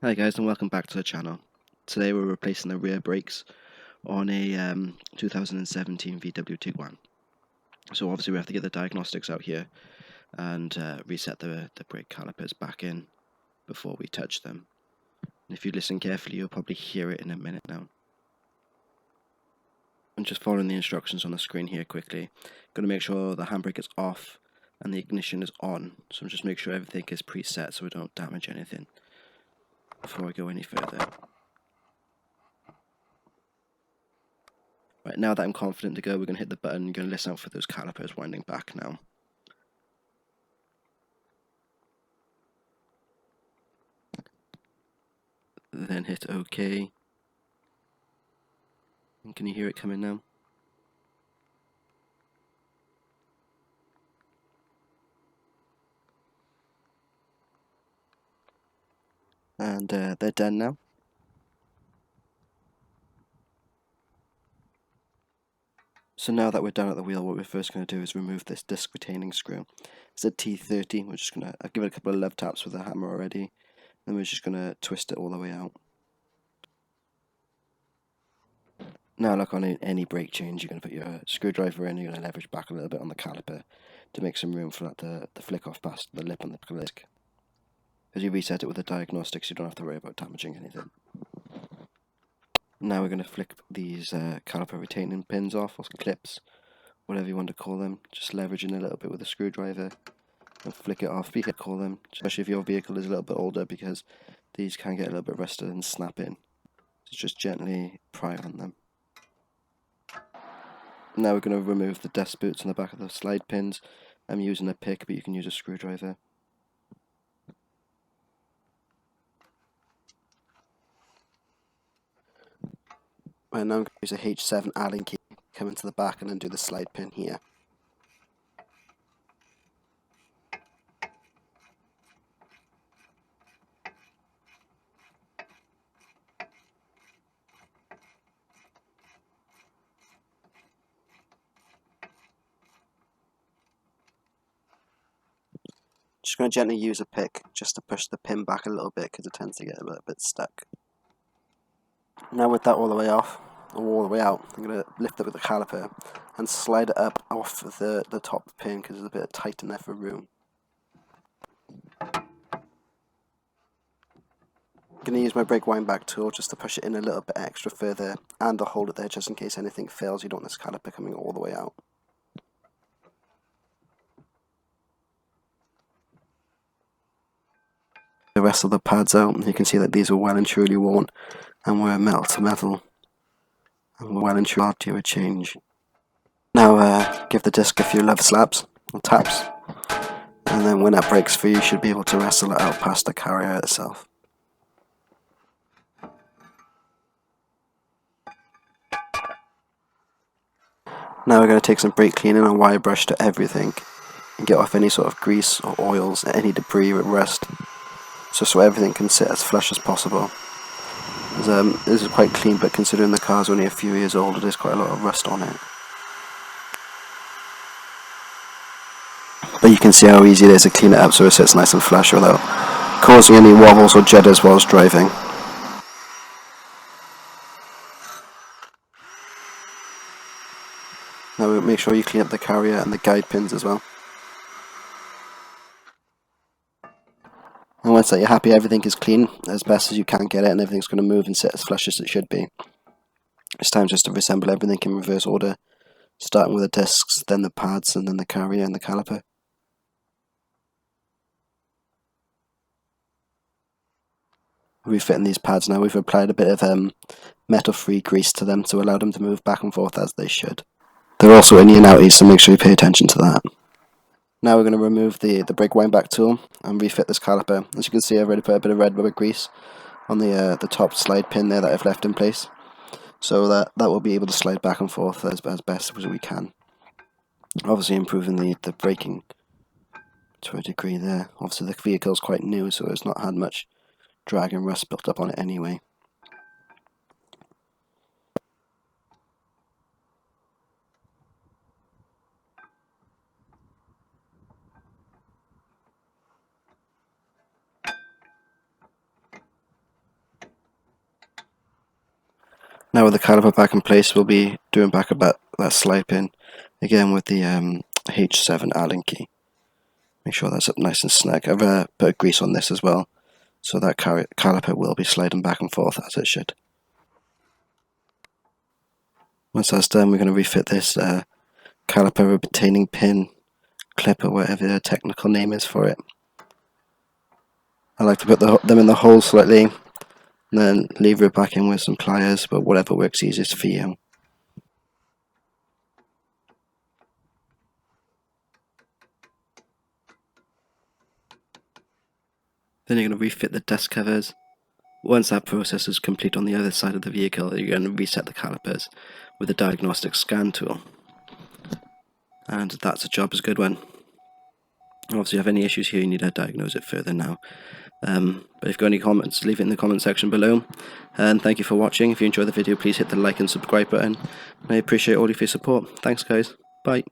Hi guys and welcome back to the channel. Today we're replacing the rear brakes on a 2017 VW Tiguan. So obviously we have to get the diagnostics out here and reset the brake calipers back in before we touch them. And if you listen carefully you'll probably hear it in a minute now. I'm just following the instructions on the screen here quickly. Going to make sure the handbrake is off and the ignition is on. So just make sure everything is preset so we don't damage anything before I go any further. Right, now that I'm confident to go, we're going to hit the button. You're going to listen out for those calipers winding back now. Then hit OK. And can you hear it coming now? And they're done now. So now that we're done at the wheel, what we're first going to do is remove this disc retaining screw. It's a T30. We're just going to give it a couple of love taps with a hammer already. Then we're just going to twist it all the way out. Now, like on any brake change, you're going to put your screwdriver in. You're going to leverage back a little bit on the caliper to make some room for that to flick off past the lip on the disc. As you reset it with the diagnostics, you don't have to worry about damaging anything. Now we're going to flick these caliper retaining pins off, or clips, whatever you want to call them. Just leveraging a little bit with a screwdriver and flick it off. Be careful to call them, especially if your vehicle is a little bit older, because these can get a little bit rusted and snap in. So just gently pry on them. Now we're going to remove the dust boots on the back of the slide pins. I'm using a pick, but you can use a screwdriver. Right, now I'm going to use a H7 Allen key, come into the back and undo the slide pin here. Just going to gently use a pick just to push the pin back a little bit because it tends to get a little bit stuck. Now with that all the way off, or all the way out, I'm going to lift it with the caliper and slide it up off the top pin because there's a bit tight in there for room. I'm going to use my brake wind back tool just to push it in a little bit extra further and to hold it there just in case anything fails. You don't want this caliper coming all the way out. The rest of the pads out, you can see that these are well and truly worn and were metal to metal and were well and truly due a change. Now give the disc a few love slaps or taps, and then when that breaks free you should be able to wrestle it out past the carrier itself. Now we're going to take some brake cleaning and wire brush to everything and get off any sort of grease or oils, any debris or rust, so everything can sit as flush as possible. This is quite clean, but considering the car's only a few years old, there's quite a lot of rust on it. But you can see how easy it is to clean it up so it sits nice and flush without causing any wobbles or judders whilst driving. Now make sure you clean up the carrier and the guide pins as well. And once that you're happy everything is clean as best as you can get it and everything's going to move and sit as flush as it should be, it's time just to reassemble everything in reverse order, starting with the discs, then the pads, and then the carrier and the caliper. Refitting these pads now, we've applied a bit of metal-free grease to them to allow them to move back and forth as they should. They're also in and outies, so make sure you pay attention to that. Now we're going to remove the brake wind back tool and refit this caliper. As you can see, I've already put a bit of red rubber grease on the top slide pin there that I've left in place, so that will be able to slide back and forth as best as we can. Obviously improving the braking to a degree there. Obviously the vehicle's quite new, so it's not had much drag and rust built up on it anyway. Now with the caliper back in place, we'll be doing back about that slide pin again with the H7 Allen key. Make sure that's up nice and snug. I've put grease on this as well, so that caliper will be sliding back and forth as it should. Once that's done, we're going to refit this caliper retaining pin clip, or whatever the technical name is for it. I like to put them in the hole slightly, and then lever it back in with some pliers, but whatever works easiest for you. Then you're going to refit the dust covers. Once that process is complete on the other side of the vehicle, you're going to reset the calipers with the diagnostic scan tool. And that's a job as good one. Obviously, if you have any issues here, you need to diagnose it further now. But if you've got any comments, leave it in the comment section below. And thank you for watching. If you enjoyed the video, please hit the like and subscribe button. I appreciate all of your support. Thanks, guys. Bye.